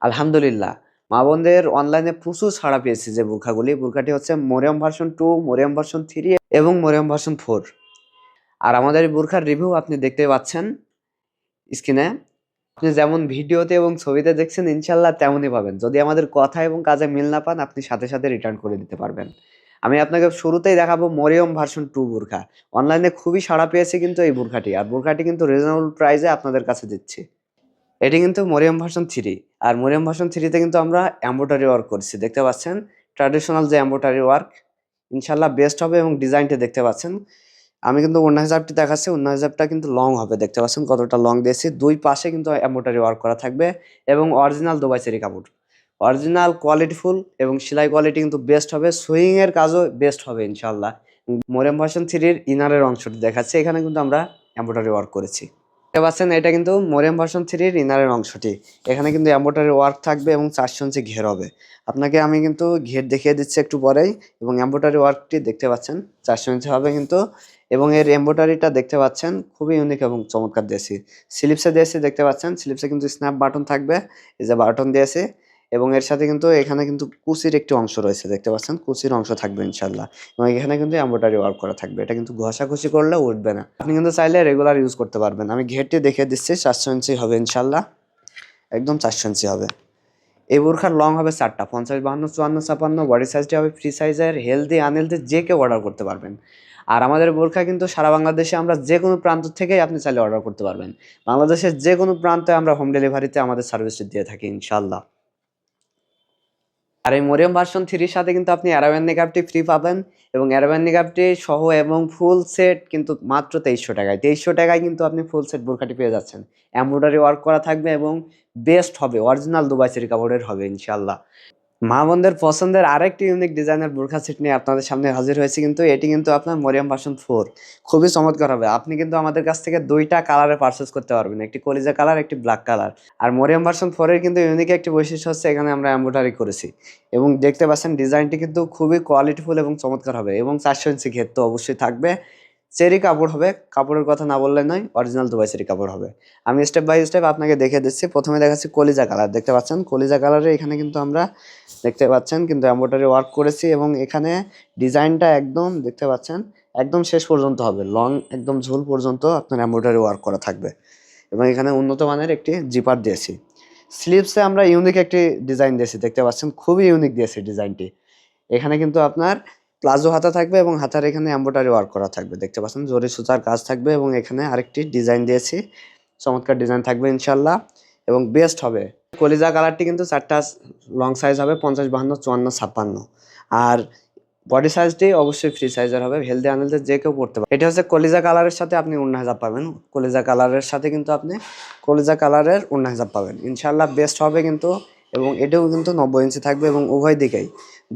আলহামদুলিল্লাহ, মা বোনদের অনলাইনে প্রচুর ছাড়া পেয়েছি যে বোরখাটি হচ্ছে মরিয়ম ভার্সন 2, মরিয়ম ভার্সন 3 এবং মরিয়ম ভার্সন 4। আর আমাদের এই বোরখার রিভিউ আপনি দেখতে পাচ্ছেন স্ক্রিনে। আপনি যেমন ভিডিওতে এবং ছবিতে দেখছেন ইনশাল্লাহ তেমনই পাবেন। যদি আমাদের কথা এবং কাজে মিল না পান আপনি সাথে সাথে রিটার্ন করে দিতে পারবেন। আমি আপনাকে শুরুতেই দেখাবো মরিয়ম ভার্সন 2 বোরখা। অনলাইনে খুবই সাড়া পেয়েছে কিন্তু এই বোরখাটি। আর বোরখাটি কিন্তু রিজনেবল প্রাইসে আপনাদের কাছে দিচ্ছি। এটি কিন্তু মরিয়ম ভার্সন 3। আর মরিয়ম ভার্সন 3 তে কিন্তু আমরা এমব্রয়ডারি ওয়ার্ক করছি। দেখতে পাচ্ছেন ট্র্যাডিশনাল যে এমব্রয়ডারি ওয়ার্ক ইনশাআল্লাহ বেস্ট হবে এবং ডিজাইনটি দেখতে পাচ্ছেন। আমি কিন্তু ওড়না হিজাবটি দেখাচ্ছি। ওড়না হিজাবটা কিন্তু লং হবে। দেখতে পাচ্ছেন কতটা লং দিয়েছি। 2 পাশে কিন্তু এমব্রয়ডারি ওয়ার্ক করা থাকবে এবং অরিজিনাল দুবাই চেরি কাপড়। অরিজিনাল কোয়ালিটিফুল এবং সেলাই কোয়ালিটি কিন্তু বেস্ট হবে। সুইং এর কাজও বেস্ট হবে ইনশাআল্লাহ। মরিয়ম ভার্সন 3 এর ইনারের অংশটি দেখাচ্ছি। এখানে কিন্তু আমরা এমব্রয়ডারি ওয়ার্ক করেছি। দেখতে পাচ্ছেন এটা কিন্তু মরিয়ম ভার্সন 3 এর ইনারের অংশটি। এখানে কিন্তু এমব্রয়ডারি ওয়ার্ক থাকবে এবং 400 ইঞ্চি ঘের হবে। আপনাকে আমি কিন্তু ঘের দেখিয়ে দিচ্ছি একটু পরেই এবং এমব্রয়ডারি ওয়ার্কটি দেখতে পাচ্ছেন 400 ইঞ্চি হবে কিন্তু এবং এর এমব্রয়ডারিটা দেখতে পাচ্ছেন খুবই ইউনিক এবং চমৎকার দিয়েছি। স্লিপসে দিয়েছি দেখতে পাচ্ছেন। স্লিপসে কিন্তু স্ন্যাপ বাটন থাকবে। এই যে বাটন দিয়েছি এবং এর সাথে কিন্তু এখানে কিন্তু কুচির একটি অংশ রয়েছে। দেখতে পাচ্ছেন কুচির অংশ থাকবে ইনশাআল্লাহ এবং এখানে কিন্তু এমব্রয়ডারি ওয়ার্ক করা থাকবে। এটা কিন্তু ঘষাঘষি করলে উঠবে না। আপনি কিন্তু চাইলে রেগুলার ইউজ করতে পারবেন। আমি ঘেরটি দেখিয়ে দিচ্ছি 400 ইঞ্চি হবে ইনশাআল্লাহ। একদম 400 ইঞ্চি হবে। এই বোরখার লং হবে 4টা 50, 52, 54, 56। বডি সাইজটি হবে ফ্রি সাইজের। হেলদি আনহেলদি যে কেউ অর্ডার করতে পারবেন। আর আমাদের বোরখা কিন্তু সারা বাংলাদেশে আমরা যে কোনো প্রান্ত থেকেই আপনি চাইলে অর্ডার করতে পারবেন। বাংলাদেশের যে কোনো প্রান্তে আমরা হোম ডেলিভারিতে আমাদের সার্ভিসটি দিয়ে থাকি ইনশাআল্লাহ। আর এই মরিয়ম ভার্সন 3 এর সাথে কিন্তু আপনি অ্যারাবিয়ান নিকাবটি ফ্রি পাবেন এবং অ্যারাবিয়ান নিকাবটি সহ এবং ফুল সেট কিন্তু মাত্র 2300 টাকায়। 2300 টাকায় কিন্তু আপনি ফুল সেট বোরখাটি পেয়ে যাচ্ছেন। এমব্রয়ডারি ওয়ার্ক করা থাকবে এবং বেস্ট হবে। অরিজিনাল দুবাই চেরি কাপড়ের হবে ইনশাআল্লাহ। মা বোনদের পছন্দের আরেকটি ইউনিক ডিজাইনের বোরখা সেট নিয়ে আপনাদের সামনে হাজির হয়েছি কিন্তু এটি কিন্তু আপনার মরিয়ম ভার্সন 4। খুবই চমৎকার হবে। আপনি কিন্তু আমাদের কাছ থেকে 2টা কালারে পারচেজ করতে পারবেন। একটি কলিজা কালার, একটি ব্ল্যাক কালার। আর মরিয়ম ভার্সন 4 এর কিন্তু ইউনিক একটি বৈশিষ্ট্য হচ্ছে এখানে আমরা এমব্রয়ডারি করেছি এবং দেখতে পাচ্ছেন ডিজাইনটি কিন্তু খুবই কোয়ালিটিফুল এবং চমৎকার হবে এবং 400 ইঞ্চি ঘের তো অবশ্যই থাকবে। চেরি কাপড় হবে। কাপড়ের কথা না বললে নয়, অরিজিনাল দুবাই চেরি কাপড় হবে। আমি স্টেপ বাই স্টেপ আপনাকে দেখিয়ে দিচ্ছি। প্রথমে দেখাচ্ছি কলিজা কালার। দেখতে পাচ্ছেন কলিজা কালারে এখানে কিন্তু আমরা দেখতে পাচ্ছেন কিন্তু এমব্রয়ডারি ওয়ার্ক করেছি এবং এখানে ডিজাইনটা একদম দেখতে পাচ্ছেন একদম শেষ পর্যন্ত হবে। লং একদম ঝুল পর্যন্ত আপনার এমব্রয়ডারি ওয়ার্ক করা থাকবে এবং এখানে উন্নত মানের একটি জিপার দিয়েছি। স্লিভসে আমরা ইউনিক একটি ডিজাইন দিয়েছি। দেখতে পাচ্ছেন খুবই ইউনিক দিয়েছি ডিজাইনটি। এখানে কিন্তু আপনার প্লাজো হাতা থাকবে এবং হাতার এখানে এমব্রয়ডারি ওয়ার্ক করা থাকবে। দেখতে পাচ্ছেন জরি সুতার কাজ থাকবে এবং এখানে আরেকটি ডিজাইন দিয়েছি। চমৎকার ডিজাইন থাকবে ইনশাআল্লাহ এবং বেস্ট হবে। কলিজা কালারটি কিন্তু 4টা লং সাইজ হবে 50, 52, 54, 56। আর বডি সাইজটি অবশ্যই ফ্রি সাইজের হবে। হেলদি আনহেলদি যে কেউ পড়তে পারে। এটা হচ্ছে কলিজা কালারের সাথে আপনি ওড়না হিজাব পাবেন। কলিজা কালারের সাথে কিন্তু আপনি কলিজা কালারের ওড়না হিজাব পাবেন। ইনশাআল্লাহ বেস্ট হবে কিন্তু এবং এটাও কিন্তু 90 ইঞ্চি থাকবে এবং উভয় দিকেই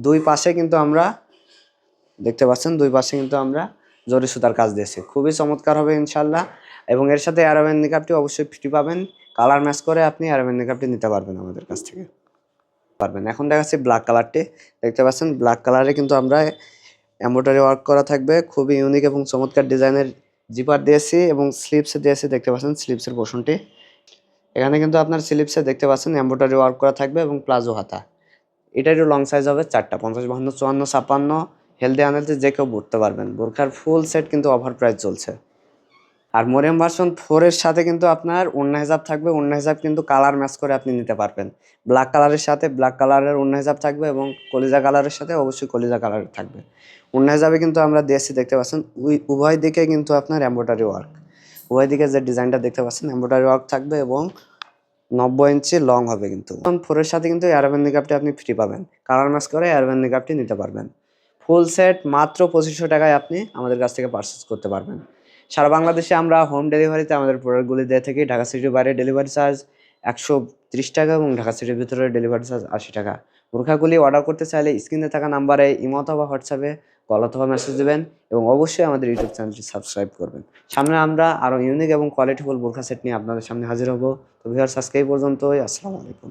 2 পাশে কিন্তু আমরা দেখতে পাচ্ছেন 2 পাশে কিন্তু আমরা জরি সুতার কাজ দিয়েছি। খুবই চমৎকার হবে ইনশাআল্লাহ এবং এর সাথে অ্যারাবিয়ান নিকাবটি অবশ্যই ফ্রি পাবেন। কালার ম্যাচ করে আপনি অ্যারাবিয়ান নিকাবটি নিতে পারবেন আমাদের কাছ থেকে। এখন দেখাচ্ছি ব্ল্যাক কালারটি। দেখতে পাচ্ছেন ব্ল্যাক কালারে কিন্তু আমরা এমব্রয়ডারি ওয়ার্ক করা থাকবে। খুবই ইউনিক এবং চমৎকার ডিজাইনের জিপার দিয়েছি এবং স্লিপসে দিয়েছি। দেখতে পাচ্ছেন স্লিপসের পোরশনটি। এখানে কিন্তু আপনার স্লিপসে দেখতে পাচ্ছেন এমব্রয়ডারি ওয়ার্ক করা থাকবে এবং প্লাজো হাতা। এটারও লং সাইজ হবে 4টা 50, 52, 54, 56। হেলদি আনহেলদি যে কেউ পড়তে পারবেন। বোরখার ফুল সেট কিন্তু অফার প্রাইস চলছে। আর মরিয়ম ভার্সন 4 এর সাথে কিন্তু আপনার ওড়না হিজাব থাকবে। ওড়না হিজাব কিন্তু কালার ম্যাচ করে আপনি নিতে পারবেন। ব্ল্যাক কালারের সাথে ব্ল্যাক কালারের ওড়না হিজাব থাকবে এবং কলিজা কালারের সাথে অবশ্যই কলিজা কালারের থাকবে। ওড়না হিজাবে কিন্তু আমরা দিয়েছি দেখতে পাচ্ছেন উভয় দিকে কিন্তু আপনার এমব্রয়ডারি ওয়ার্ক। উভয় দিকে যে ডিজাইনটা দেখতে পাচ্ছেন এমব্রয়ডারি ওয়ার্ক থাকবে এবং 90 ইঞ্চি লং হবে কিন্তু। 4 এর সাথে কিন্তু অ্যারাবিয়ান নিকাবটি আপনি ফ্রি পাবেন। কালার ম্যাচ করে অ্যারাবিয়ান নিকাবটি নিতে পারবেন। ফুল সেট মাত্র 2500 টাকায় আপনি আমাদের কাছ থেকে পারচেজ করতে পারবেন। সারা বাংলাদেশে আমরা হোম ডেলিভারিতে আমাদের প্রোডাক্টগুলি দিয়ে থাকি। ঢাকা সিটির বাইরে ডেলিভারি চার্জ 130 টাকা এবং ঢাকা সিটির ভিতরে ডেলিভারি চার্জ 80 টাকা। বোরখাগুলি অর্ডার করতে চাইলে স্ক্রিনে থাকা নাম্বারে ইমো অথবা হোয়াটসঅ্যাপে কল অথবা মেসেজ দেবেন এবং অবশ্যই আমাদের ইউটিউব চ্যানেলটি সাবস্ক্রাইব করবেন। সামনে আমরা আরও ইউনিক এবং কোয়ালিটিফুল বোরখা সেট নিয়ে আপনাদের সামনে হাজির হব। তো ভিউয়ার্স আজকে এই পর্যন্তই। আসসালামু আলাইকুম।